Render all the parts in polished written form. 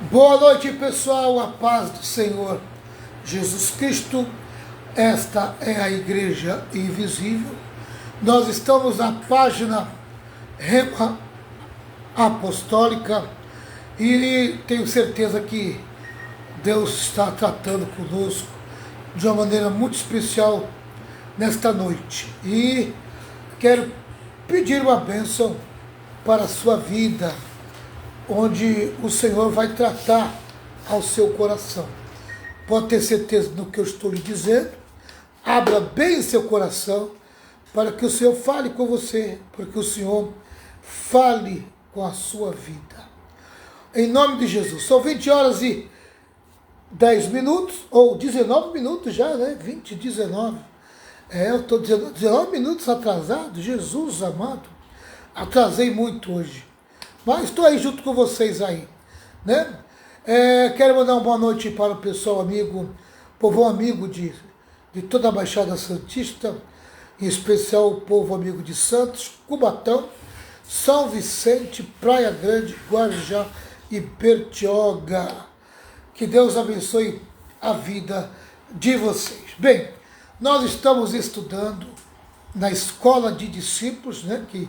Boa noite, pessoal, a paz do Senhor Jesus Cristo. Esta é a Igreja Invisível. Nós estamos na página Rema Apostólica e tenho certeza que Deus está tratando conosco de uma maneira muito especial nesta noite. E quero pedir uma bênção para a sua vida, onde o Senhor vai tratar ao seu coração. Pode ter certeza do que eu estou lhe dizendo. Abra bem seu coração para que o Senhor fale com você, para que o Senhor fale com a sua vida. Em nome de Jesus. São 20 horas e 10 minutos, ou 19 minutos já, né? 20, 19. Eu estou 19 minutos atrasado. Jesus amado. Atrasei muito hoje. Mas estou aí junto com vocês aí, né? Quero mandar uma boa noite para o pessoal amigo, povo amigo de toda a Baixada Santista, em especial o povo amigo de Santos, Cubatão, São Vicente, Praia Grande, Guarujá e Bertioga. Que Deus abençoe a vida de vocês. Bem, nós estamos estudando na Escola de Discípulos, né, que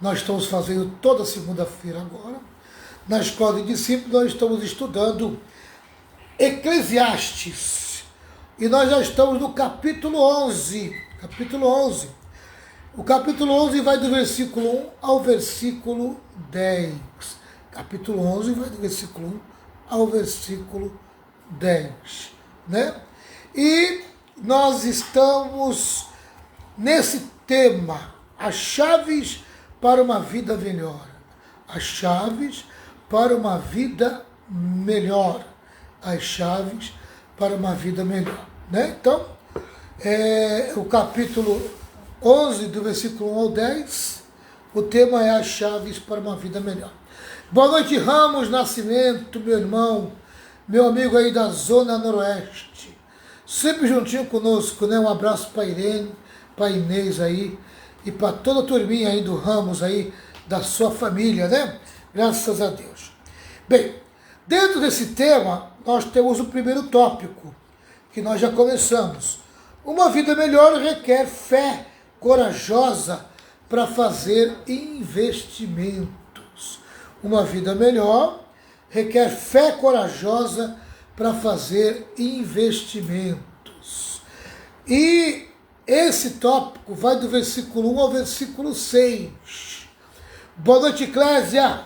nós estamos fazendo toda segunda-feira agora. Na Escola de Discípulos nós estamos estudando Eclesiastes. E nós já estamos no capítulo 11. Capítulo 11. O capítulo 11 vai do versículo 1 ao versículo 10. Capítulo 11 vai do versículo 1 ao versículo 10. Né? E nós estamos nesse tema, as chaves para uma vida melhor. As chaves para uma vida melhor. As chaves para uma vida melhor. Né? Então, o capítulo 11, do versículo 1 ao 10, o tema é as chaves para uma vida melhor. Boa noite, Ramos Nascimento, meu irmão, meu amigo aí da Zona Noroeste. Sempre juntinho conosco, né? Um abraço para Irene, para Inês aí, e para toda a turminha aí do Ramos aí, da sua família, né? Graças a Deus. Bem, dentro desse tema, nós temos o primeiro tópico, que nós já começamos. Uma vida melhor requer fé corajosa para fazer investimentos. Uma vida melhor requer fé corajosa para fazer investimentos. E esse tópico vai do versículo 1 ao versículo 6. Boa noite, Eclésia,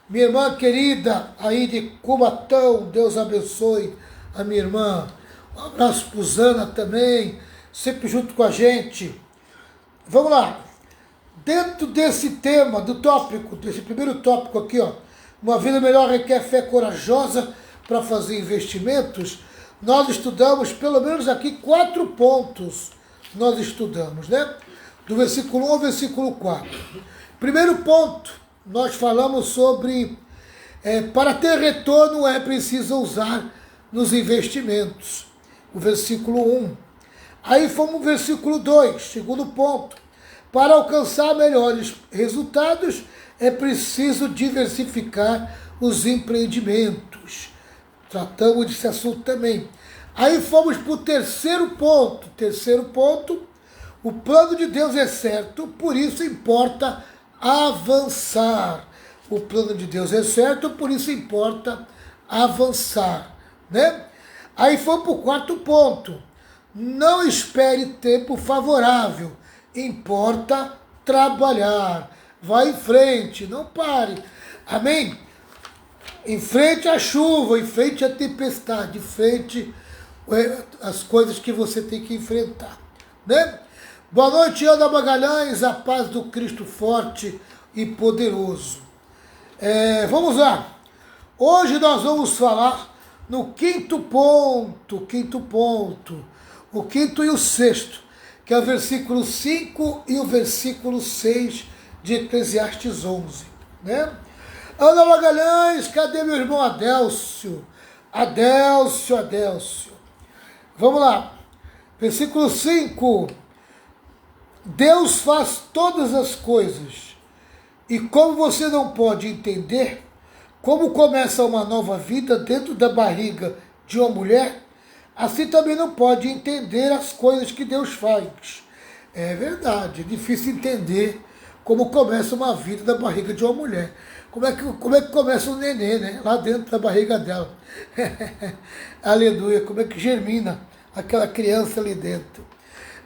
minha irmã querida aí de Cubatão, Deus abençoe a minha irmã. Um abraço para Zana também, sempre junto com a gente. Vamos lá. Dentro desse tema, do tópico, desse primeiro tópico aqui, ó, uma vida melhor requer fé corajosa para fazer investimentos, nós estudamos pelo menos aqui 4 pontos. Nós estudamos, né? Do versículo 1 ao versículo 4. Primeiro ponto, nós falamos sobre para ter retorno é preciso usar nos investimentos. O versículo 1. Aí fomos no versículo 2, segundo ponto. Para alcançar melhores resultados é preciso diversificar os empreendimentos. Tratamos desse assunto também. Aí fomos para o terceiro ponto. Terceiro ponto, o plano de Deus é certo, por isso importa avançar. O plano de Deus é certo, por isso importa avançar. Né? Aí fomos para o quarto ponto. Não espere tempo favorável, importa trabalhar. Vai em frente, não pare. Amém? Em frente à chuva, em frente à tempestade, em frente as coisas que você tem que enfrentar, né? Boa noite, Ana Magalhães, a paz do Cristo forte e poderoso. Vamos lá. Hoje nós vamos falar no quinto ponto, o quinto e o sexto, que é o versículo 5 e o versículo 6 de Eclesiastes 11, né? Ana Magalhães, cadê meu irmão Adélcio? Adélcio. Vamos lá. Versículo 5. Deus faz todas as coisas, e como você não pode entender, Como começa uma nova vida dentro da barriga de uma mulher, assim também não pode entender as coisas que Deus faz. É verdade, é difícil entender como começa uma vida da barriga de uma mulher. Como é que começa um nenê, né? Lá dentro da barriga dela. Aleluia, como é que germina aquela criança ali dentro.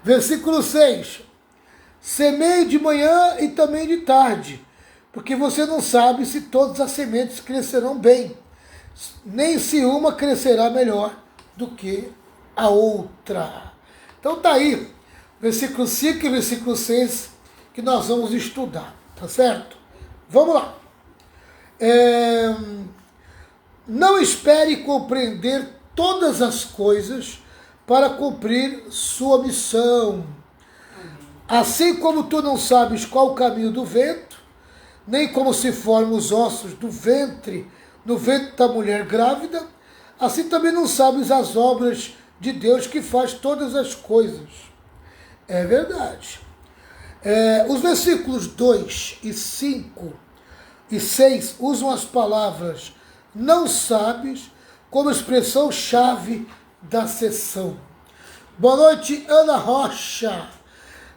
Versículo 6. Semeie de manhã e também de tarde, porque você não sabe se todas as sementes crescerão bem, nem se uma crescerá melhor do que a outra. Então tá aí, versículo 5 e versículo 6, que nós vamos estudar, tá certo? Vamos lá. Não espere compreender todas as coisas para cumprir sua missão. Assim como tu não sabes qual o caminho do vento, nem como se formam os ossos do ventre, no ventre da mulher grávida, assim também não sabes as obras de Deus que faz todas as coisas. É verdade. Os versículos 2 e 5 e 6 usam as palavras não sabes como expressão-chave da sessão. Boa noite, Ana Rocha.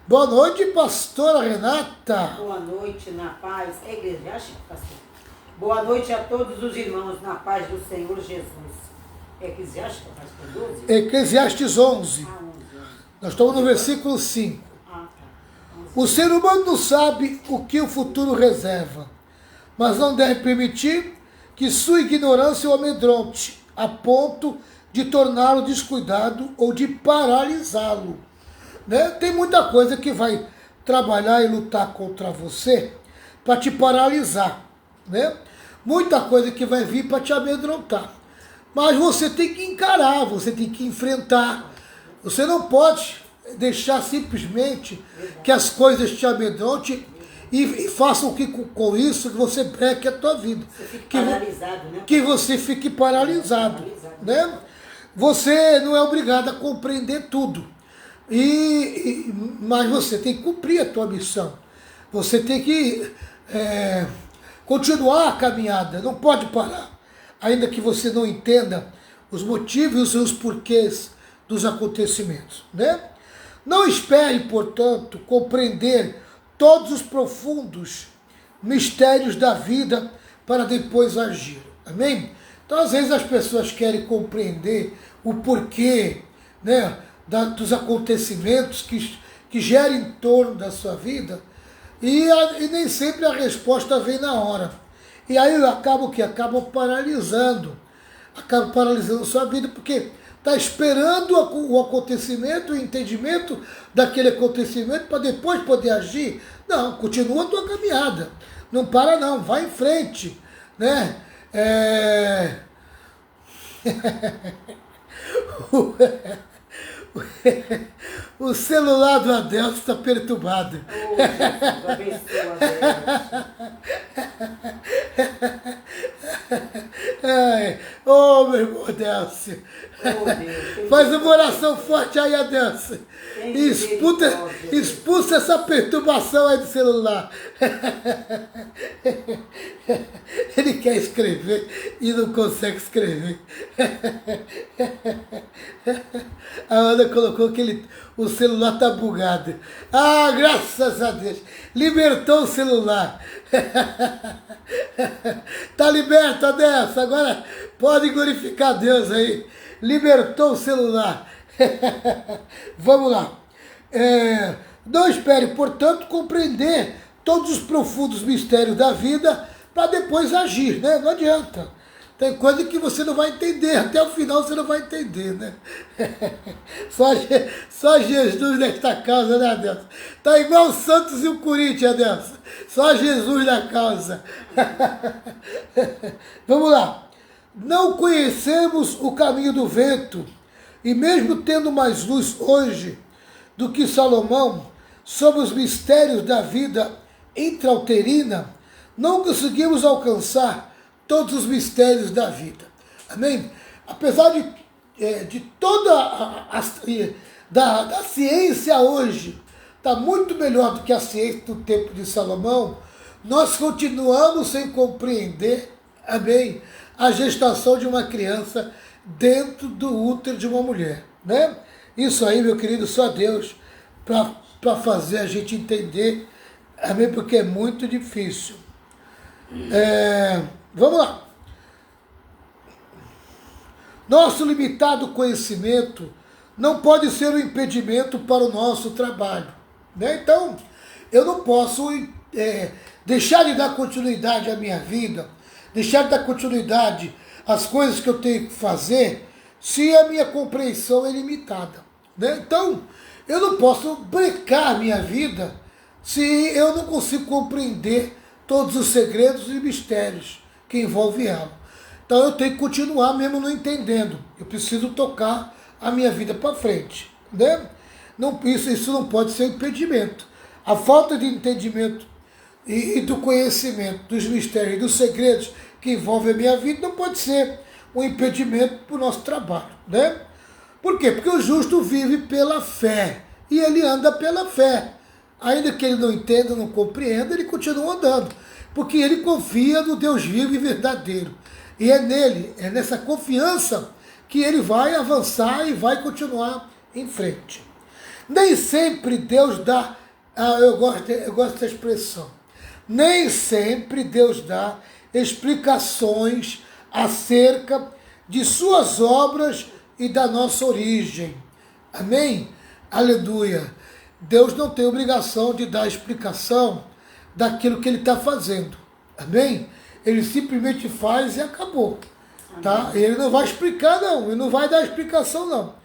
Boa noite, pastora Renata. Boa noite, na paz. É eclesiástico, pastor? Boa noite a todos os irmãos, na paz do Senhor Jesus. É eclesiástico, pastor? 12? Eclesiastes 11. 11. Nós estamos no versículo 5. Tá. O ser humano não sabe o que o futuro reserva, mas não deve permitir que sua ignorância o amedronte, a ponto de torná-lo descuidado ou de paralisá-lo. Né? Tem muita coisa que vai trabalhar e lutar contra você para te paralisar. Né? Muita coisa que vai vir para te amedrontar. Mas você tem que encarar, você tem que enfrentar. Você não pode deixar simplesmente que as coisas te amedrontem e façam com isso que você breque a tua vida. Você fica paralisado, né? Que você fique paralisado. Né? Você não é obrigado a compreender tudo. Mas você tem que cumprir a tua missão. Você tem que continuar a caminhada, não pode parar. Ainda que você não entenda os motivos e os porquês dos acontecimentos. Né? Não espere, portanto, compreender todos os profundos mistérios da vida para depois agir. Amém? Então, às vezes, as pessoas querem compreender o porquê, né, dos acontecimentos que geram em torno da sua vida, e nem sempre a resposta vem na hora. E aí acaba o quê? Acaba paralisando a sua vida, porque está esperando o acontecimento, o entendimento daquele acontecimento para depois poder agir. Não, continua a tua caminhada. Não para não, vai em frente. Né? O celular do Adelso está perturbado. Oh, Jesus, abençoa, Deus. Meu irmão Adelso. Faz uma oração forte aí, Adelso. Expulsa essa perturbação aí do celular. Ele quer escrever e não consegue escrever. A Ana colocou que o celular está bugado. Ah, graças a Deus. Libertou o celular. Está liberto, Adelso. Agora pode glorificar Deus aí. Libertou o celular. Vamos lá. Não espere, portanto, compreender todos os profundos mistérios da vida para depois agir, né? Não adianta. Tem coisa que você não vai entender, até o final você não vai entender, né? Só Jesus nesta causa, né, Adelso? Tá igual o Santos e o Corinthians, Adelso. Só Jesus na causa. Vamos lá. Não conhecemos o caminho do vento, e mesmo tendo mais luz hoje do que Salomão sobre os mistérios da vida intrauterina, não conseguimos alcançar todos os mistérios da vida. Amém? Apesar de toda da ciência hoje, está muito melhor do que a ciência do tempo de Salomão, nós continuamos sem compreender amém, a gestação de uma criança dentro do útero de uma mulher, né? Isso aí, meu querido, só Deus para fazer a gente entender, amém, porque é muito difícil. Vamos lá. Nosso limitado conhecimento não pode ser um impedimento para o nosso trabalho, né? Então, eu não posso deixar de dar continuidade à minha vida, deixar de dar continuidade às coisas que eu tenho que fazer, se a minha compreensão é limitada, né? Então, eu não posso brecar a minha vida se eu não consigo compreender todos os segredos e mistérios que envolvem ela. Então eu tenho que continuar mesmo não entendendo. Eu preciso tocar a minha vida para frente, né? Não, isso não pode ser impedimento. A falta de entendimento e do conhecimento dos mistérios e dos segredos que envolvem a minha vida não pode ser um impedimento para o nosso trabalho, né? Por quê? Porque o justo vive pela fé e ele anda pela fé. Ainda que ele não entenda, não compreenda, ele continua andando, porque ele confia no Deus vivo e verdadeiro. E é nele, é nessa confiança que ele vai avançar e vai continuar em frente. Nem sempre Deus dá, eu gosto dessa expressão, nem sempre Deus dá explicações acerca de suas obras e da nossa origem. Amém? Aleluia. Deus não tem obrigação de dar explicação daquilo que ele está fazendo. Amém? Ele simplesmente faz e acabou. Tá? Ele não vai explicar, não. Ele não vai dar explicação, não.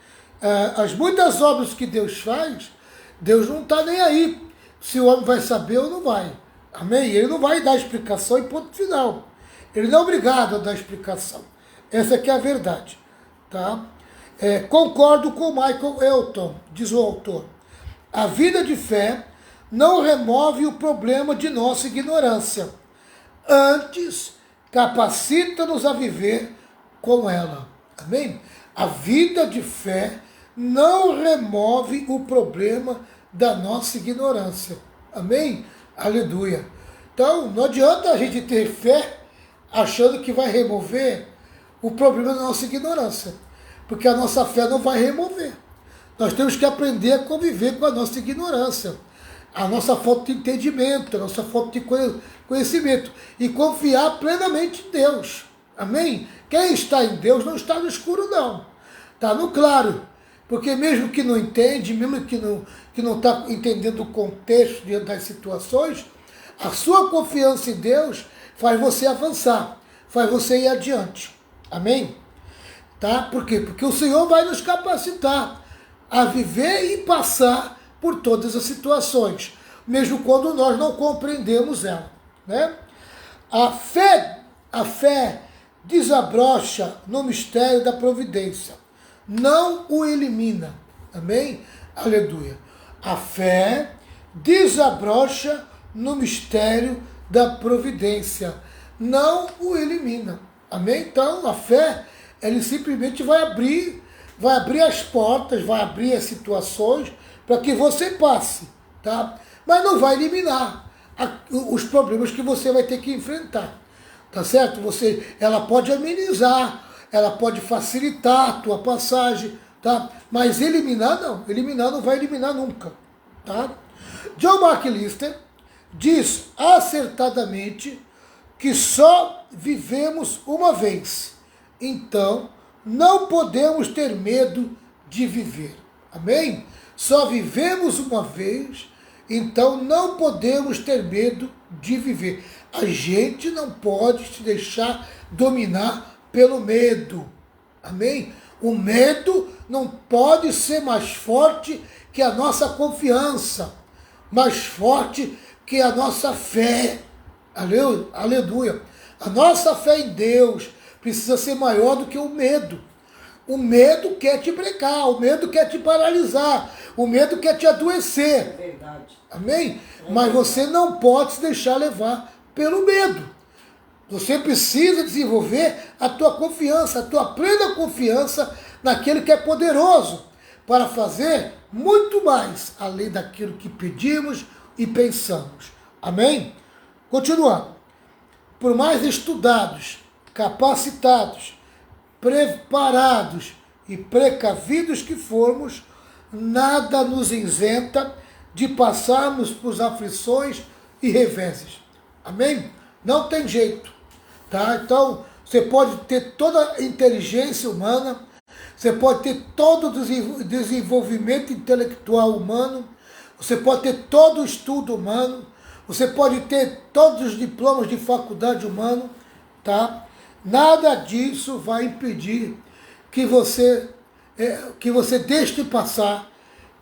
As muitas obras que Deus faz, Deus não está nem aí se o homem vai saber ou não vai. Amém? Ele não vai dar explicação e ponto final. Ele não é obrigado a dar explicação. Essa aqui é a verdade. Tá? Concordo com Michael Elton, diz o autor. A vida de fé não remove o problema de nossa ignorância. Antes, capacita-nos a viver com ela. Amém? A vida de fé não remove o problema da nossa ignorância. Amém? Aleluia. Então, não adianta a gente ter fé achando que vai remover o problema da nossa ignorância. Porque a nossa fé não vai remover. Nós temos que aprender a conviver com a nossa ignorância, a nossa falta de entendimento, a nossa falta de conhecimento e confiar plenamente em Deus. Amém? Quem está em Deus não está no escuro, não. Está no claro. Porque mesmo que não entende, mesmo que não está entendendo o contexto das situações, a sua confiança em Deus faz você avançar, faz você ir adiante. Amém? Tá? Por quê? Porque o Senhor vai nos capacitar a viver e passar por todas as situações, mesmo quando nós não compreendemos ela, né? A fé desabrocha no mistério da providência, não o elimina. Amém? Aleluia. A fé desabrocha no mistério da providência, não o elimina. Amém? Então, a fé, ele simplesmente vai abrir as portas, vai abrir as situações para que você passe, tá? Mas não vai eliminar os problemas que você vai ter que enfrentar, tá certo? Ela pode amenizar, ela pode facilitar a tua passagem, tá? Mas eliminar não vai eliminar nunca, tá? John Mark Lister diz acertadamente que só vivemos uma vez, então não podemos ter medo de viver. Amém? Só vivemos uma vez, então não podemos ter medo de viver. A gente não pode se deixar dominar pelo medo. Amém? O medo não pode ser mais forte que a nossa confiança, mais forte que a nossa fé. Aleluia. A nossa fé em Deus precisa ser maior do que o medo. O medo quer te brecar, o medo quer te paralisar, o medo quer te adoecer. É verdade. Amém? Mas você não pode se deixar levar pelo medo. Você precisa desenvolver a tua confiança, a tua plena confiança naquele que é poderoso para fazer muito mais além daquilo que pedimos e pensamos. Amém? Continuando. Por mais estudados capacitados, preparados e precavidos que formos, nada nos isenta de passarmos por aflições e reveses. Amém? Não tem jeito. Tá? Então, você pode ter toda a inteligência humana, você pode ter todo o desenvolvimento intelectual humano, você pode ter todo o estudo humano, você pode ter todos os diplomas de faculdade humano, tá? Nada disso vai impedir que você deixe de passar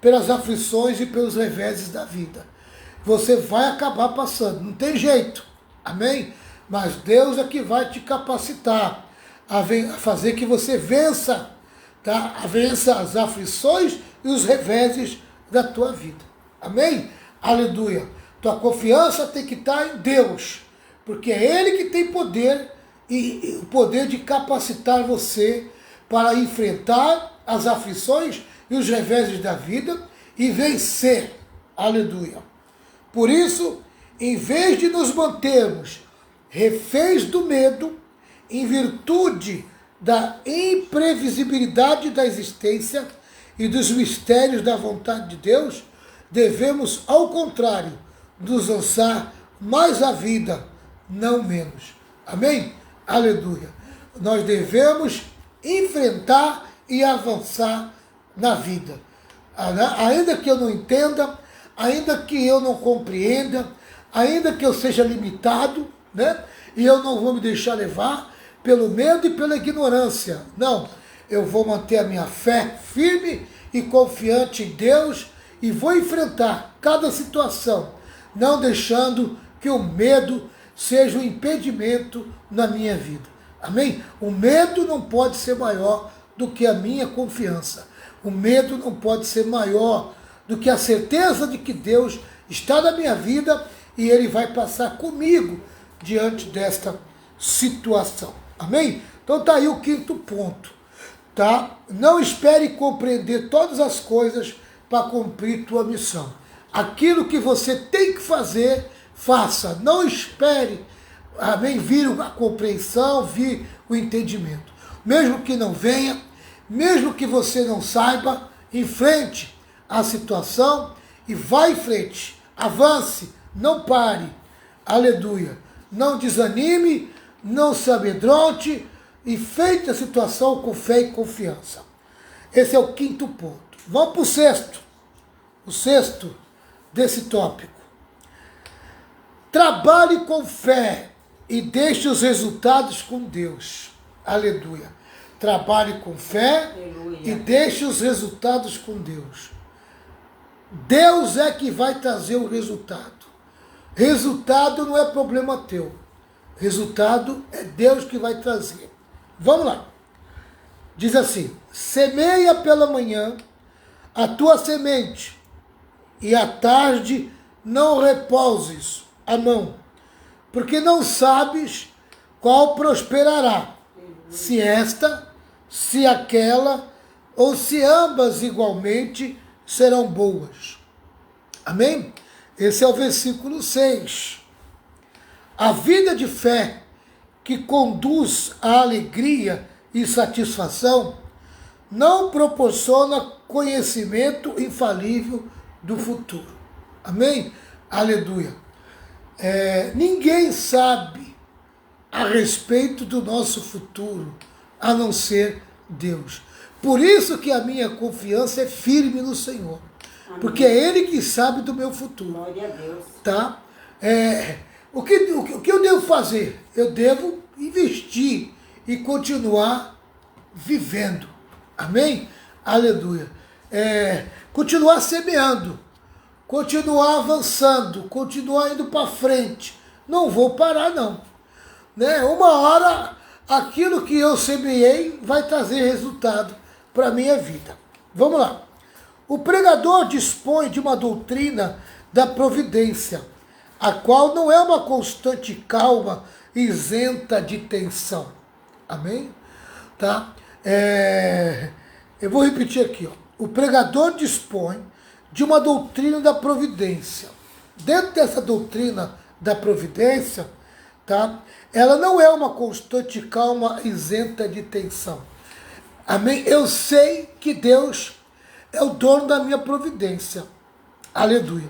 pelas aflições e pelos reveses da vida. Você vai acabar passando, não tem jeito, amém? Mas Deus é que vai te capacitar a fazer que você vença, tá? Vença as aflições e os reveses da tua vida, amém? Aleluia! Tua confiança tem que estar em Deus, porque é Ele que tem poder e o poder de capacitar você para enfrentar as aflições e os reveses da vida e vencer. Aleluia. Por isso, em vez de nos mantermos reféns do medo, em virtude da imprevisibilidade da existência e dos mistérios da vontade de Deus, devemos, ao contrário, nos lançar mais a vida, não menos. Amém? Aleluia. Nós devemos enfrentar e avançar na vida. Ainda que eu não entenda, ainda que eu não compreenda, ainda que eu seja limitado, né? E eu não vou me deixar levar pelo medo e pela ignorância. Não, eu vou manter a minha fé firme e confiante em Deus e vou enfrentar cada situação, não deixando que o medo seja um impedimento na minha vida. Amém? O medo não pode ser maior do que a minha confiança. O medo não pode ser maior do que a certeza de que Deus está na minha vida e Ele vai passar comigo diante desta situação. Amém? Então tá aí o quinto ponto. Tá? Não espere compreender todas as coisas para cumprir tua missão. Aquilo que você tem que fazer, faça. Não espere, amém, vir a compreensão, vir o entendimento. Mesmo que não venha, mesmo que você não saiba, enfrente a situação e vá em frente. Avance, não pare. Aleluia. Não desanime, não se amedronte, enfrente a situação com fé e confiança. Esse é o quinto ponto. Vamos para o sexto. O sexto desse tópico. Trabalhe com fé e deixe os resultados com Deus. Aleluia. Trabalhe com fé Aleluia. E deixe os resultados com Deus. Deus é que vai trazer o resultado. Resultado não é problema teu. Resultado é Deus que vai trazer. Vamos lá. Diz assim: semeia pela manhã a tua semente, e à tarde não repouses a mão, porque não sabes qual prosperará, se esta, se aquela, ou se ambas igualmente serão boas. Amém? Esse é o versículo 6. A vida de fé que conduz à alegria e satisfação não proporciona conhecimento infalível do futuro. Amém? Aleluia. Ninguém sabe a respeito do nosso futuro, a não ser Deus. Por isso que a minha confiança é firme no Senhor. Amém. Porque é Ele que sabe do meu futuro. Glória a Deus. Tá? O que eu devo fazer? Eu devo investir e continuar vivendo. Amém? Aleluia. Continuar semeando, continuar avançando, continuar indo para frente. Não vou parar, não. Né? Uma hora, aquilo que eu semeei vai trazer resultado para a minha vida. Vamos lá. O pregador dispõe de uma doutrina da providência, a qual não é uma constante calma isenta de tensão. Amém? Tá? Eu vou repetir aqui. Ó. O pregador dispõe de uma doutrina da providência. Dentro dessa doutrina da providência, tá? Ela não é uma constante calma isenta de tensão. Amém? Eu sei que Deus é o dono da minha providência. Aleluia.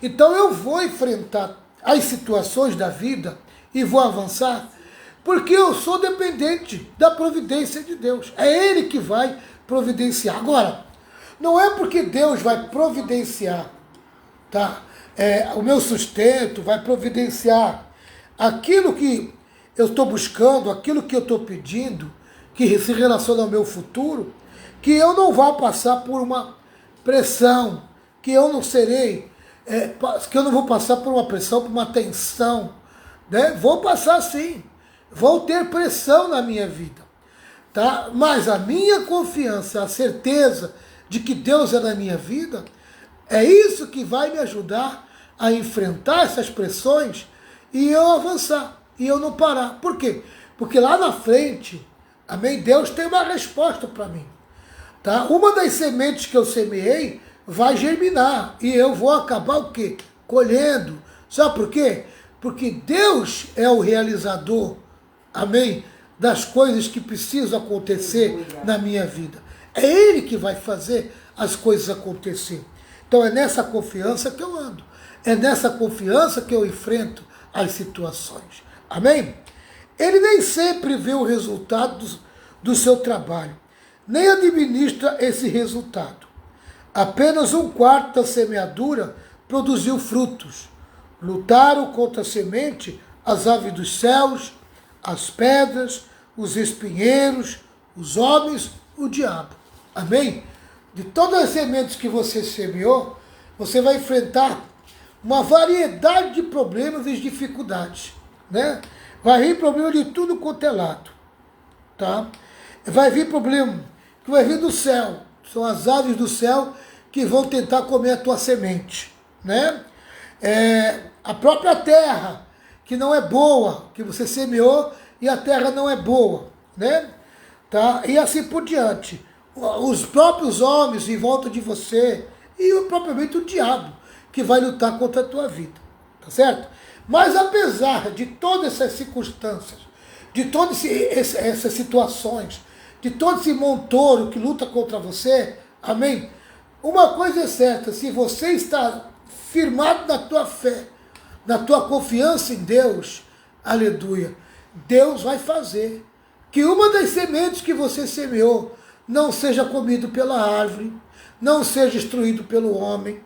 Então eu vou enfrentar as situações da vida e vou avançar, porque eu sou dependente da providência de Deus. É Ele que vai providenciar. Agora, não é porque Deus vai providenciar, tá? O meu sustento, vai providenciar aquilo que eu estou buscando, aquilo que eu estou pedindo, que se relaciona ao meu futuro, que eu não vá passar por uma pressão, que eu não serei, que eu não vou passar por uma pressão, por uma tensão, né? Vou passar sim, vou ter pressão na minha vida, tá? Mas a minha confiança, a certeza de que Deus é na minha vida, é isso que vai me ajudar a enfrentar essas pressões e eu avançar, e eu não parar. Por quê? Porque lá na frente, amém, Deus tem uma resposta para mim. Tá? Uma das sementes que eu semeei vai germinar e eu vou acabar o quê? Colhendo. Sabe por quê? Porque Deus é o realizador, amém, das coisas que precisam acontecer na minha vida. É Ele que vai fazer as coisas acontecer. Então é nessa confiança que eu ando. É nessa confiança que eu enfrento as situações. Amém? Ele nem sempre vê o resultado do seu trabalho, nem administra esse resultado. Apenas 1/4 da semeadura produziu frutos. Lutaram contra a semente as aves dos céus, as pedras, os espinheiros, os homens, o diabo. Amém? De todas as sementes que você semeou, você vai enfrentar uma variedade de problemas e dificuldades, né? Vai vir problema de tudo quanto é lado, tá? Vai vir problema que vai vir do céu, são as aves do céu que vão tentar comer a tua semente, né? A própria terra, que não é boa, que você semeou e a terra não é boa, né? Tá? E assim por diante. Os próprios homens em volta de você e propriamente o diabo que vai lutar contra a tua vida, tá certo? Mas apesar de todas essas circunstâncias, de todas essas situações, de todo esse montouro que luta contra você, amém? Uma coisa é certa, se você está firmado na tua fé, na tua confiança em Deus, aleluia, Deus vai fazer que uma das sementes que você semeou não seja comido pela árvore, não seja destruído pelo homem,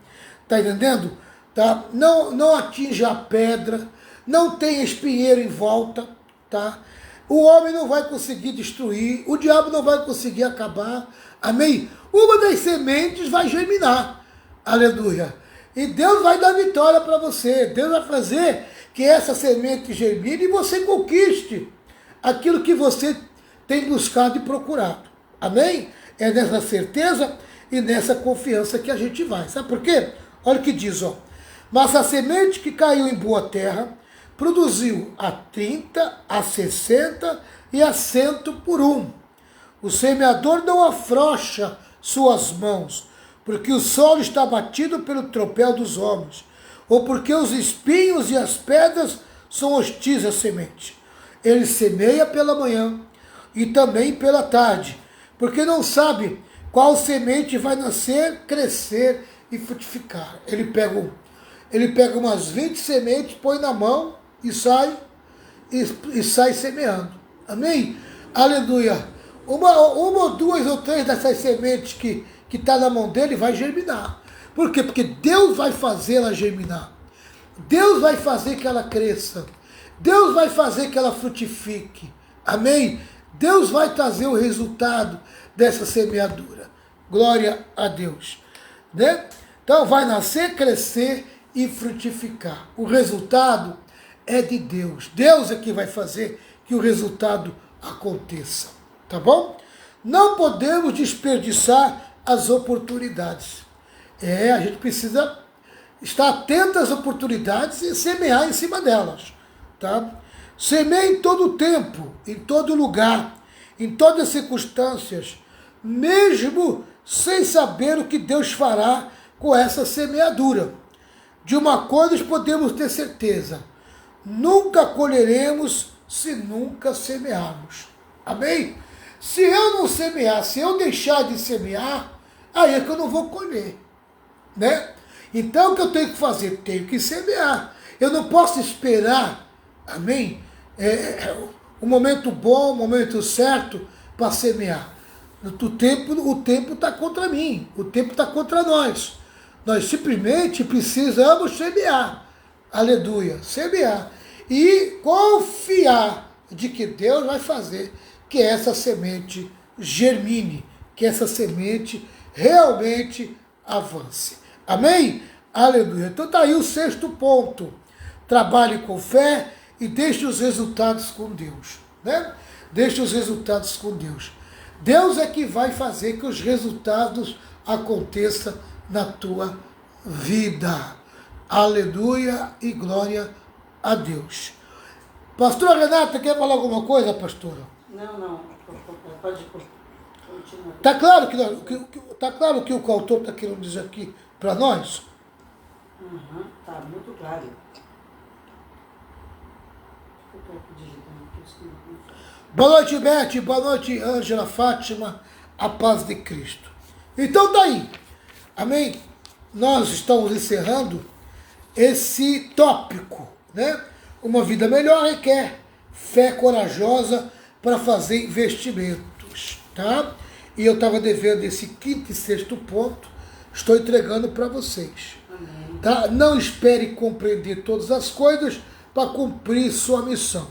tá entendendo? Tá? Não atinja a pedra, não tem espinheiro em volta, tá? O homem não vai conseguir destruir, o diabo não vai conseguir acabar, amém? Uma das sementes vai germinar, aleluia. E Deus vai dar vitória para você, Deus vai fazer que essa semente germine e você conquiste aquilo que você tem buscado e procurado, amém? É nessa certeza e nessa confiança que a gente vai, sabe por quê? Olha o que diz, ó. Mas a semente que caiu em boa terra produziu a 30, a 60 e a 100 por um. O semeador não afrouxa suas mãos, porque o solo está batido pelo tropel dos homens, ou porque os espinhos e as pedras são hostis à semente. Ele semeia pela manhã e também pela tarde, porque não sabe qual semente vai nascer, crescer e frutificar. Ele pega umas 20 sementes, põe na mão e sai semeando. Amém? Aleluia. Uma ou duas ou três dessas sementes que está na mão dele vai germinar. Por quê? Porque Deus vai fazer ela germinar. Deus vai fazer que ela cresça. Deus vai fazer que ela frutifique. Amém? Deus vai trazer o resultado dessa semeadura. Glória a Deus. Né? Então vai nascer, crescer e frutificar. O resultado é de Deus. Deus é que vai fazer que o resultado aconteça. Tá bom? Não podemos desperdiçar as oportunidades. A gente precisa estar atento às oportunidades e semear em cima delas. Tá? Semeie em todo o tempo, em todo lugar, em todas as circunstâncias, mesmo sem saber o que Deus fará com essa semeadura. De uma coisa podemos ter certeza: nunca colheremos se nunca semearmos. Amém? Se eu não semear, se eu deixar de semear, aí é que eu não vou colher, né? Então o que eu tenho que fazer? Tenho que semear. Eu não posso esperar, amém? O momento bom, o momento certo para semear. O tempo está contra mim, o tempo está contra nós. Nós simplesmente precisamos semear. Aleluia, semear. E confiar de que Deus vai fazer que essa semente germine, que essa semente realmente avance. Amém? Aleluia. Então está aí o 6º ponto. Trabalhe com fé e deixe os resultados com Deus. Né? Deixe os resultados com Deus. Deus é que vai fazer que os resultados aconteçam na tua vida. Aleluia e glória a Deus. Pastora Renata, quer falar alguma coisa, pastora? Não. Pode continuar. Está claro tá claro o que o autor está querendo dizer aqui para nós? Tá muito claro. Eu estou aqui digitando aqui. Boa noite, Beth. Boa noite, Ângela, Fátima. A paz de Cristo. Então tá aí. Amém? Nós estamos encerrando esse tópico, né? Uma vida melhor requer fé corajosa para fazer investimentos, tá? E eu estava devendo esse 5º e 6º ponto, estou entregando para vocês. Amém. Tá? Não espere compreender todas as coisas para cumprir sua missão.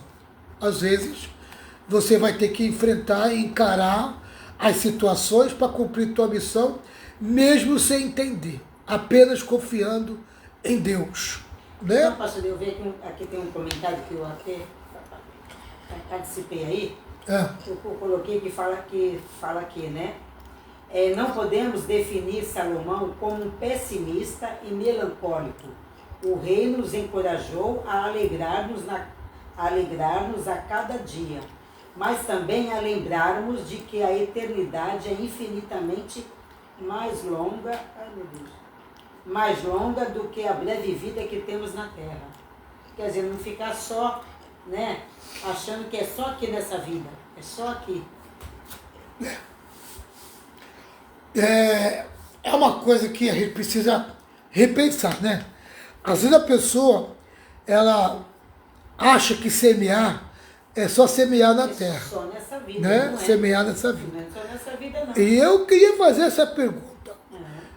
Às vezes, você vai ter que enfrentar e encarar as situações para cumprir sua missão, mesmo sem entender, apenas confiando em Deus. Né? Não, pastor, eu vi aqui tem um comentário que eu até participei aí. Eu coloquei que fala aqui, né? Não podemos definir Salomão como um pessimista e melancólico. O rei nos encorajou a alegrarmos a cada dia, mas também a lembrarmos de que a eternidade é infinitamente mais longa do que a breve vida que temos na Terra. Quer dizer, não ficar só, né, achando que é só aqui nessa vida, é só aqui. É uma coisa que a gente precisa repensar, né? Às vezes a pessoa, ela acha que semear é só semear na terra. Só nessa vida, né? Não é. Semear nessa vida. Não é só nessa vida, não. E eu queria fazer essa pergunta.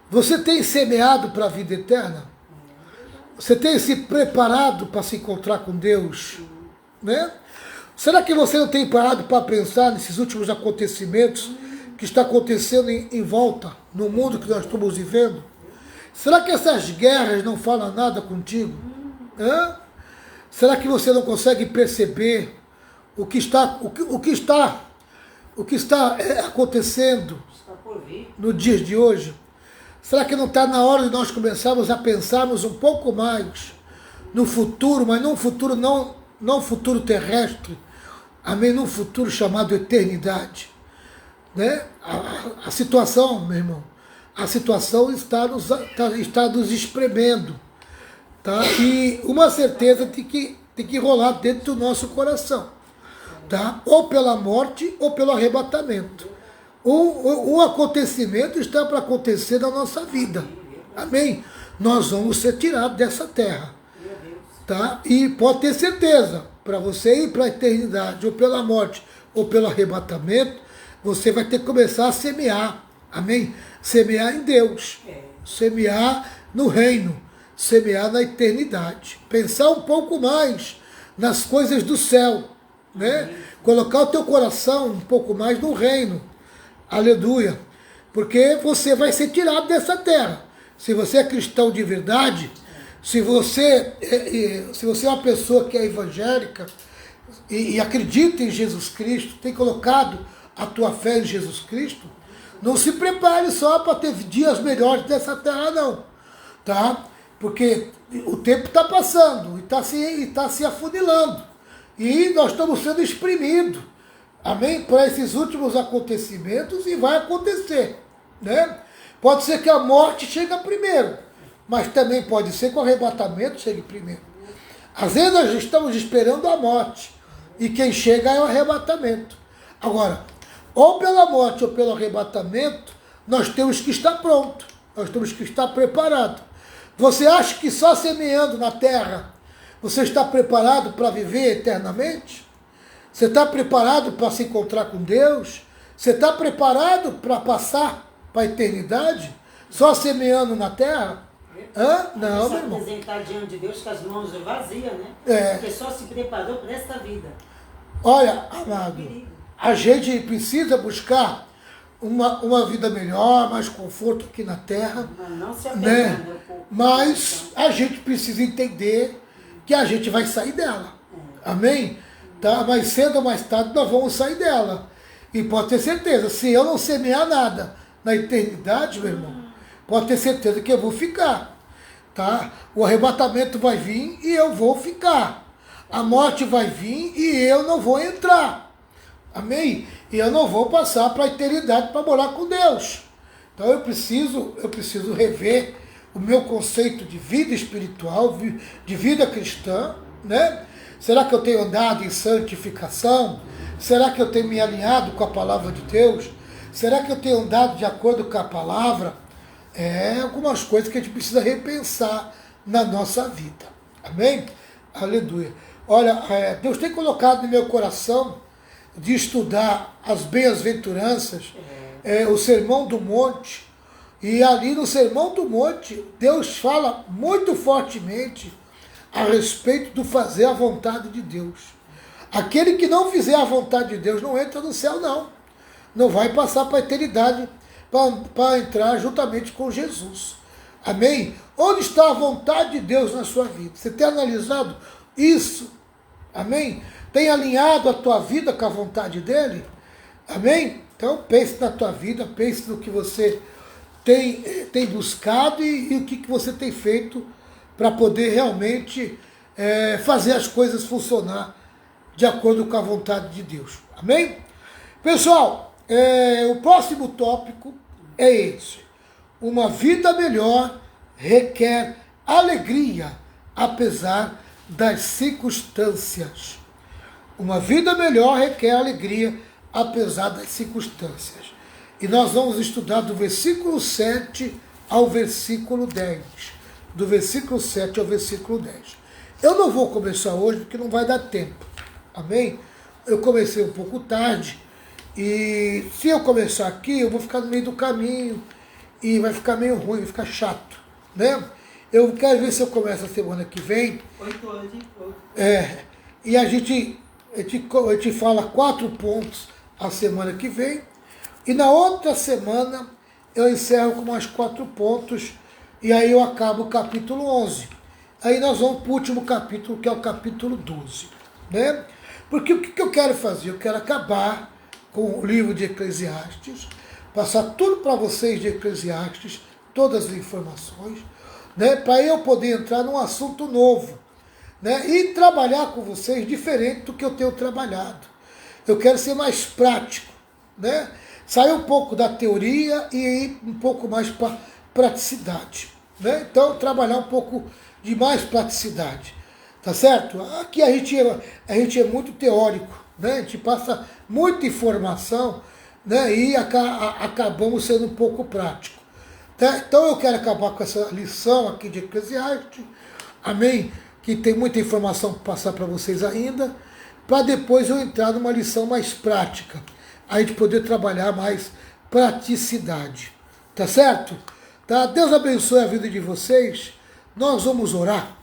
Você tem semeado para a vida eterna? Você tem se preparado para se encontrar com Deus? Né? Será que você não tem parado para pensar nesses últimos acontecimentos que está acontecendo em volta, no mundo que nós estamos vivendo? Será que essas guerras não falam nada contigo? Será que você não consegue perceber o que está acontecendo no dia de hoje? Será que não está na hora de nós começarmos a pensarmos um pouco mais no futuro, mas não um futuro terrestre, amém? Num futuro chamado eternidade, né? A situação, meu irmão, a situação está nos espremendo, tá? E uma certeza tem que rolar dentro do nosso coração, tá? Ou pela morte ou pelo arrebatamento. Um acontecimento está para acontecer na nossa vida. Amém? Nós vamos ser tirados dessa terra. Tá? E pode ter certeza, para você ir para a eternidade, ou pela morte, ou pelo arrebatamento, você vai ter que começar a semear. Amém? Semear em Deus. Semear no reino. Semear na eternidade. Pensar um pouco mais nas coisas do céu. Né? Colocar o teu coração um pouco mais no reino. Aleluia, porque você vai ser tirado dessa terra. Se você é cristão de verdade, se você é uma pessoa que é evangélica e acredita em Jesus Cristo, tem colocado a tua fé em Jesus Cristo, não se prepare só para ter dias melhores dessa terra não, tá? Porque o tempo está passando e está se afunilando e nós estamos sendo exprimidos. Amém? Para esses últimos acontecimentos, e vai acontecer. Né? Pode ser que a morte chegue primeiro, mas também pode ser que o arrebatamento chegue primeiro. Às vezes nós estamos esperando a morte, e quem chega é o arrebatamento. Agora, ou pela morte ou pelo arrebatamento, nós temos que estar pronto, nós temos que estar preparado. Você acha que só semeando na terra você está preparado para viver eternamente? Você está preparado para se encontrar com Deus? Você está preparado para passar para a eternidade? Só semeando na terra? Não, meu irmão. Apresentar diante de Deus com as mãos vazias, né? Porque só se preparou para esta vida. Olha, amado, a gente precisa buscar uma vida melhor, mais conforto aqui na terra. Não se né? Mas a gente precisa entender que a gente vai sair dela. Amém? Tá? Mais cedo ou mais tarde nós vamos sair dela. E pode ter certeza, se eu não semear nada na eternidade, meu irmão, pode ter certeza que eu vou ficar. Tá? O arrebatamento vai vir e eu vou ficar. A morte vai vir e eu não vou entrar. Amém? E eu não vou passar para a eternidade para morar com Deus. Então eu preciso rever o meu conceito de vida espiritual, de vida cristã, né? Será que eu tenho andado em santificação? Será que eu tenho me alinhado com a palavra de Deus? Será que eu tenho andado de acordo com a palavra? Algumas coisas que a gente precisa repensar na nossa vida. Amém? Aleluia. Olha, Deus tem colocado no meu coração de estudar as bem-aventuranças, o Sermão do Monte. E ali no Sermão do Monte, Deus fala muito fortemente a respeito do fazer a vontade de Deus. Aquele que não fizer a vontade de Deus não entra no céu, não. Não vai passar para a eternidade para entrar juntamente com Jesus. Amém? Onde está a vontade de Deus na sua vida? Você tem analisado isso? Amém? Tem alinhado a tua vida com a vontade dele? Amém? Então pense na tua vida, pense no que você tem buscado e o que você tem feito para poder realmente fazer as coisas funcionar de acordo com a vontade de Deus. Amém? Pessoal, o próximo tópico é esse. Uma vida melhor requer alegria, apesar das circunstâncias. Uma vida melhor requer alegria, apesar das circunstâncias. E nós vamos estudar do versículo 7 ao versículo 10. Do versículo 7 ao versículo 10. Eu não vou começar hoje, porque não vai dar tempo. Amém? Eu comecei um pouco tarde, e se eu começar aqui, eu vou ficar no meio do caminho, e vai ficar meio ruim, vai ficar chato, né? Eu quero ver se eu começo a semana que vem. 8 horas. E a gente fala 4 pontos a semana que vem, e na outra semana eu encerro com mais 4 pontos, e aí eu acabo o capítulo 11. Aí nós vamos para o último capítulo, que é o capítulo 12, né? Porque o que eu quero fazer? Eu quero acabar com o livro de Eclesiastes, passar tudo para vocês de Eclesiastes, todas as informações, né? Para eu poder entrar num assunto novo, né? E trabalhar com vocês diferente do que eu tenho trabalhado. Eu quero ser mais prático, né? Sair um pouco da teoria e ir um pouco mais para praticidade, né? Então, trabalhar um pouco de mais praticidade. Tá certo? Aqui a gente é muito teórico, né? A gente passa muita informação, né? E acabamos sendo um pouco prático. Tá? Então eu quero acabar com essa lição aqui de Eclesiastes, amém? Que tem muita informação para passar para vocês ainda, para depois eu entrar numa lição mais prática, a gente poder trabalhar mais praticidade. Tá certo? Tá? Deus abençoe a vida de vocês. Nós vamos orar.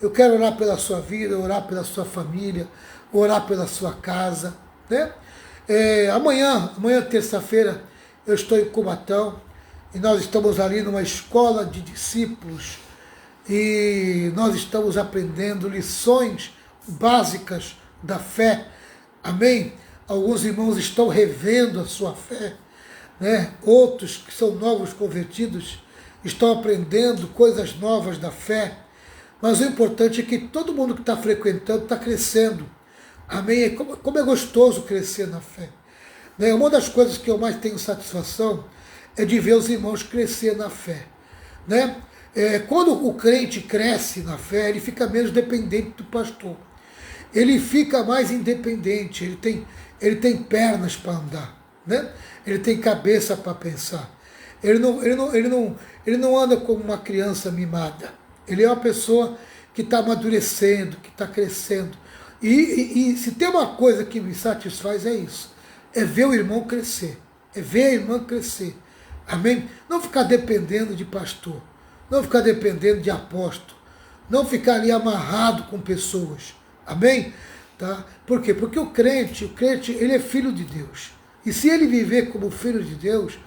Eu quero orar pela sua vida, orar pela sua família, orar pela sua casa, né? Amanhã, terça-feira, eu estou em Cubatão e nós estamos ali numa escola de discípulos e nós estamos aprendendo lições básicas da fé, amém? Alguns irmãos estão revendo a sua fé, né? Outros que são novos convertidos estão aprendendo coisas novas da fé. Mas o importante é que todo mundo que está frequentando está crescendo. Amém? Como é gostoso crescer na fé. Né? Uma das coisas que eu mais tenho satisfação é de ver os irmãos crescer na fé. Né? Quando o crente cresce na fé, ele fica menos dependente do pastor. Ele fica mais independente, ele tem pernas para andar, né? Ele tem cabeça para pensar. Ele não anda como uma criança mimada. Ele é uma pessoa que está amadurecendo, que está crescendo. E se tem uma coisa que me satisfaz é isso. É ver o irmão crescer. É ver a irmã crescer. Amém? Não ficar dependendo de pastor. Não ficar dependendo de apóstolo. Não ficar ali amarrado com pessoas. Amém? Tá? Por quê? Porque o crente, ele é filho de Deus. E se ele viver como filho de Deus,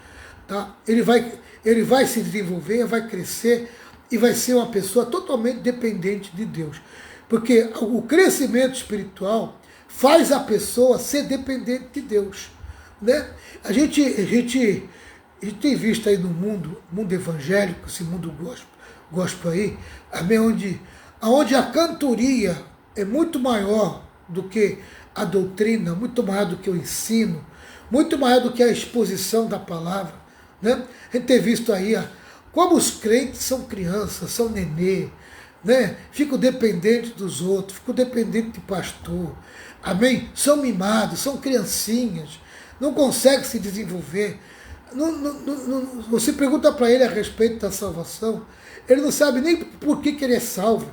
tá? Ele vai se desenvolver, vai crescer e vai ser uma pessoa totalmente dependente de Deus. Porque o crescimento espiritual faz a pessoa ser dependente de Deus, né? A gente tem visto aí no mundo evangélico, esse mundo gospel aí, onde a cantoria é muito maior do que a doutrina, muito maior do que o ensino, muito maior do que a exposição da palavra, né? A gente tem visto aí como os crentes são crianças, são nenê, né? Ficam dependentes dos outros, ficam dependentes de pastor, amém? São mimados, são criancinhas, não conseguem se desenvolver. Você pergunta para ele a respeito da salvação, ele não sabe nem por que ele é salvo,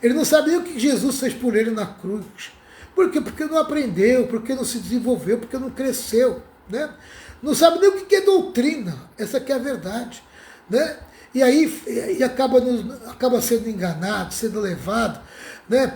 ele não sabe nem o que Jesus fez por ele na cruz. Por quê? Porque não aprendeu, porque não se desenvolveu, porque não cresceu, né? Não sabe nem o que é doutrina, essa que é a verdade, né? E aí acaba sendo enganado, sendo levado, né,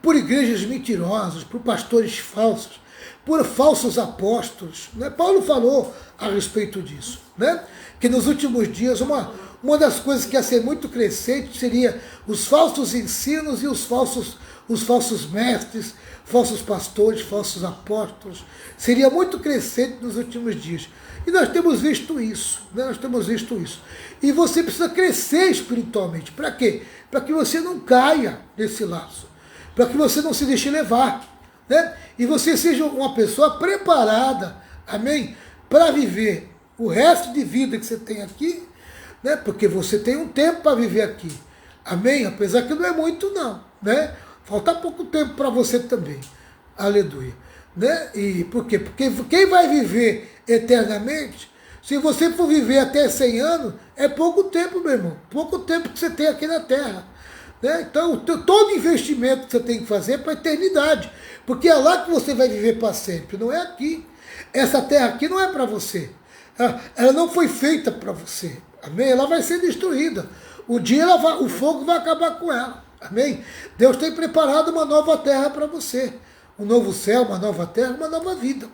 por igrejas mentirosas, por pastores falsos, por falsos apóstolos, né? Paulo falou a respeito disso, né? Que nos últimos dias uma das coisas que ia ser muito crescente seria os falsos ensinos e os falsos mestres, falsos pastores, falsos apóstolos. Seria muito crescente nos últimos dias. E nós temos visto isso, né? Nós temos visto isso. E você precisa crescer espiritualmente. Para quê? Para que você não caia nesse laço. Para que você não se deixe levar, né? E você seja uma pessoa preparada, amém? Para viver o resto de vida que você tem aqui, né? Porque você tem um tempo para viver aqui, amém? Apesar que não é muito não, né? Falta pouco tempo para você também, aleluia, né? E por quê? Porque quem vai viver eternamente, se você for viver até 100 anos, é pouco tempo, meu irmão, pouco tempo que você tem aqui na Terra, né? Então, todo investimento que você tem que fazer é para a eternidade, porque é lá que você vai viver para sempre, não é aqui. Essa terra aqui não é para você, ela não foi feita para você, amém? Ela vai ser destruída, um dia o fogo vai acabar com ela, amém? Deus tem preparado uma nova terra para você, um novo céu, uma nova terra, uma nova vida,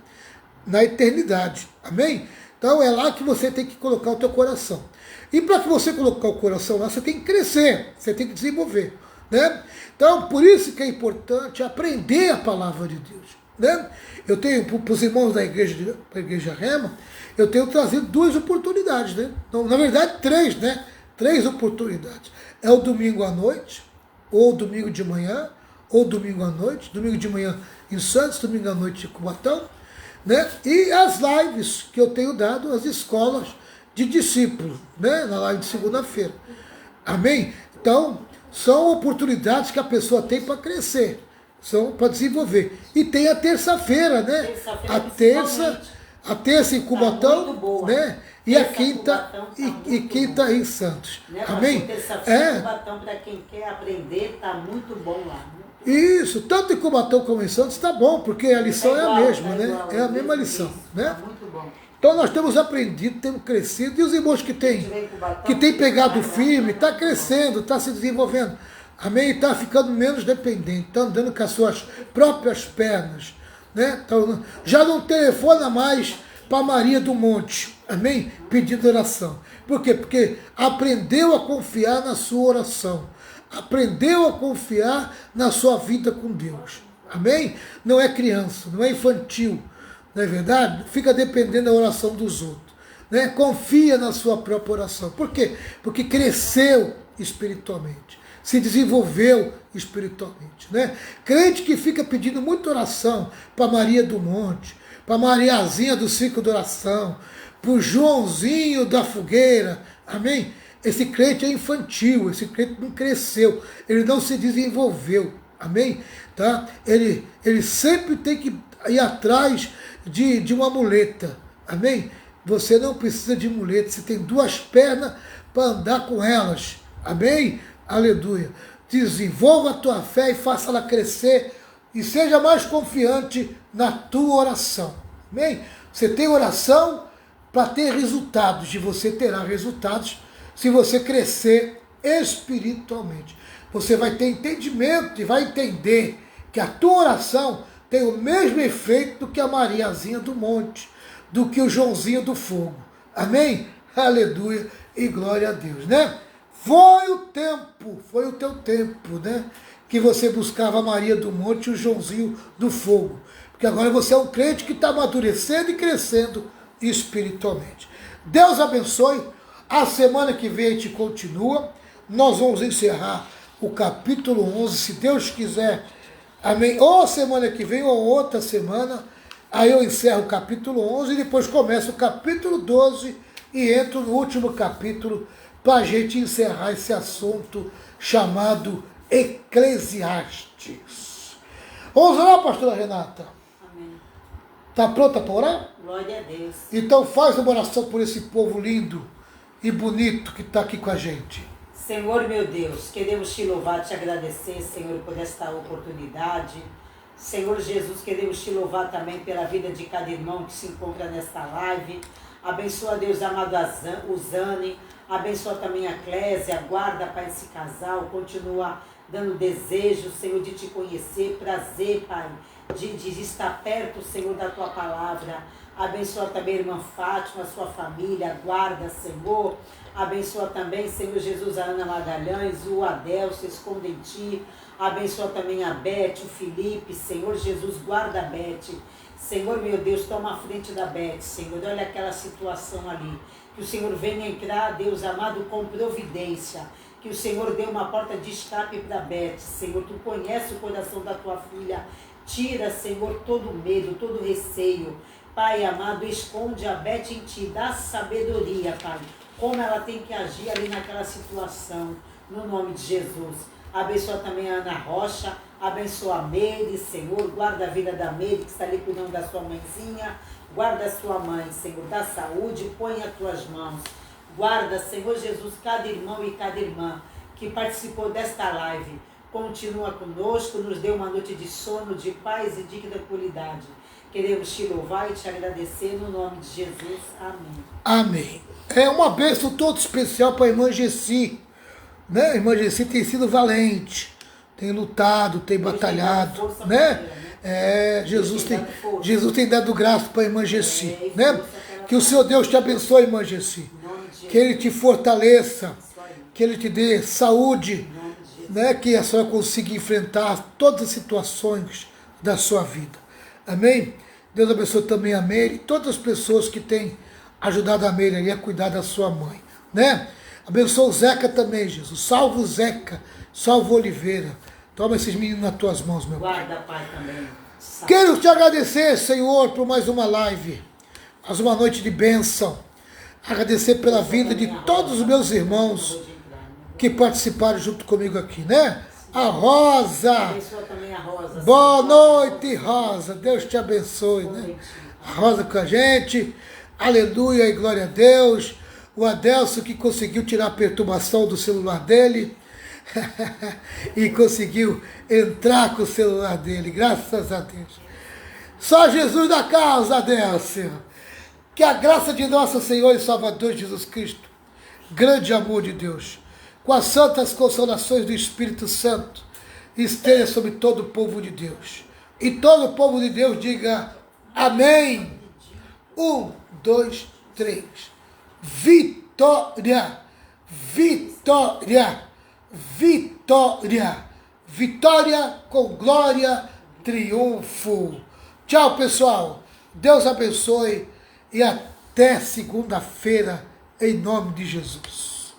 na eternidade, amém? Então é lá que você tem que colocar o teu coração. E para que você colocar o coração lá, você tem que crescer, você tem que desenvolver, né? Então, por isso que é importante aprender a palavra de Deus, né? Eu tenho, para os irmãos da igreja, para a igreja Rema, eu tenho trazido 2 oportunidades, né? Então, na verdade, 3, né? 3 oportunidades. É o domingo à noite, ou domingo de manhã, ou domingo à noite, domingo de manhã em Santos, domingo à noite em Cubatão, né? E as lives que eu tenho dado às escolas de discípulos, né? Na live de segunda-feira. Amém? Então, são oportunidades que a pessoa tem para crescer, são para desenvolver. E tem a terça-feira, né? A terça em Cubatão, tá, né? E a quinta quinta em Santos. Né? Amém? Terça-feira em Cubatão, para quem quer aprender, está muito bom lá. Isso, tanto em Cubatão como em Santos está bom, porque a lição é a mesma, né? Igual, é a mesma lição, né? Tá muito bom. Então nós temos aprendido, temos crescido, e os irmãos que têm pegado firme, está crescendo, está se desenvolvendo, amém? Está ficando menos dependente, está andando com as suas próprias pernas, né? Então, já não telefona mais para Maria do Monte, amém? Pedindo oração. Por quê? Porque aprendeu a confiar na sua oração, aprendeu a confiar na sua vida com Deus, amém? Não é criança, não é infantil, não é verdade? Fica dependendo da oração dos outros, né? Confia na sua própria oração. Por quê? Porque cresceu espiritualmente, se desenvolveu espiritualmente, né? Crente que fica pedindo muita oração para Maria do Monte, para Mariazinha do Ciclo de Oração, para o Joãozinho da Fogueira, amém? esse crente é infantil, esse crente não cresceu, ele não se desenvolveu, amém? Tá? Ele sempre tem que ir atrás de uma muleta, amém? Você não precisa de muleta, você tem duas pernas para andar com elas, amém? Aleluia. Desenvolva a tua fé e faça ela crescer e seja mais confiante na tua oração, amém? Você tem oração para ter resultados, e você terá resultados se você crescer espiritualmente. Você vai ter entendimento e vai entender que a tua oração tem o mesmo efeito do que a Mariazinha do monte, do que o Joãozinho do fogo. Amém? Aleluia e glória a Deus, né? Foi o teu tempo, né? Que você buscava a Maria do monte e o Joãozinho do fogo. Porque agora você é um crente que está amadurecendo e crescendo espiritualmente. Deus abençoe. A semana que vem a gente continua. Nós vamos encerrar o capítulo 11, se Deus quiser. Amém? Ou semana que vem ou outra semana. Aí eu encerro o capítulo 11 e depois começo o capítulo 12 e entro no último capítulo para a gente encerrar esse assunto chamado Eclesiastes. Vamos orar, pastora Renata? Amém. Está pronta para orar? Glória a Deus. Então faz uma oração por esse povo lindo e bonito que está aqui com a gente. Senhor meu Deus, queremos te louvar, te agradecer, Senhor, por esta oportunidade. Senhor Jesus, queremos te louvar também pela vida de cada irmão que se encontra nesta live. Abençoa, Deus amado, o Zane. Abençoa também a Clésia. Guarda, Pai, esse casal. Continua dando desejo, Senhor, de te conhecer. Prazer, Pai, de estar perto, Senhor, da tua palavra. Abençoa também a irmã Fátima, a sua família. Guarda, Senhor. Abençoa também, Senhor Jesus, a Ana Magalhães, o Adel, se esconde em ti. Abençoa também a Beth, o Felipe. Senhor Jesus, guarda a Beth. Senhor, meu Deus, toma a frente da Beth, Senhor. Olha aquela situação ali. Que o Senhor venha entrar, Deus amado, com providência. Que o Senhor dê uma porta de escape para Beth, Senhor. Tu conhece o coração da tua filha. Tira, Senhor, todo medo, todo receio. Pai amado, esconde a Beth em ti. Dá sabedoria, Pai. Como ela tem que agir ali naquela situação. No nome de Jesus. Abençoa também a Ana Rocha. Abençoa a Meire, Senhor. Guarda a vida da Meire, que está ali cuidando da sua mãezinha. Guarda a sua mãe, Senhor. Dá saúde. Põe as tuas mãos. Guarda, Senhor Jesus, cada irmão e cada irmã que participou desta live. Continua conosco. Nos dê uma noite de sono, de paz e de tranquilidade. Queremos te louvar e te agradecer no nome de Jesus. Amém. Amém. É uma bênção todo especial para a irmã Gessi. Né? A irmã Gessi tem sido valente, tem lutado, tem batalhado. Né? Jesus tem dado graça para a irmã Gessi. Né? Que o Senhor Deus te abençoe, irmã Gessi. Que Ele te fortaleça, que Ele te dê saúde, né? Que a senhora consiga enfrentar todas as situações da sua vida. Amém? Deus abençoe também a Meire e todas as pessoas que têm ajudado a Meire ali a cuidar da sua mãe. Né? Abençoa o Zeca também, Jesus. Salva o Zeca, salva o Oliveira. Toma esses meninos nas tuas mãos, meu Pai. Guarda, Pai, também. Quero te agradecer, Senhor, por mais uma live. Mais uma noite de bênção. Agradecer pela vida de todos os meus irmãos que participaram junto comigo aqui, né? A Rosa. Abençoa também a Rosa. Boa noite, Rosa. Deus te abençoe, né? A Rosa com a gente. Aleluia e glória a Deus. O Adelso que conseguiu tirar a perturbação do celular dele e conseguiu entrar com o celular dele, graças a Deus. Só Jesus da causa, Adelso. Que a graça de nosso Senhor e Salvador Jesus Cristo, grande amor de Deus, com as santas consolações do Espírito Santo, esteja sobre todo o povo de Deus. E todo o povo de Deus diga amém. 1, 2, 3. Vitória, vitória, vitória, vitória com glória, triunfo. Tchau, pessoal. Deus abençoe e até segunda-feira, em nome de Jesus.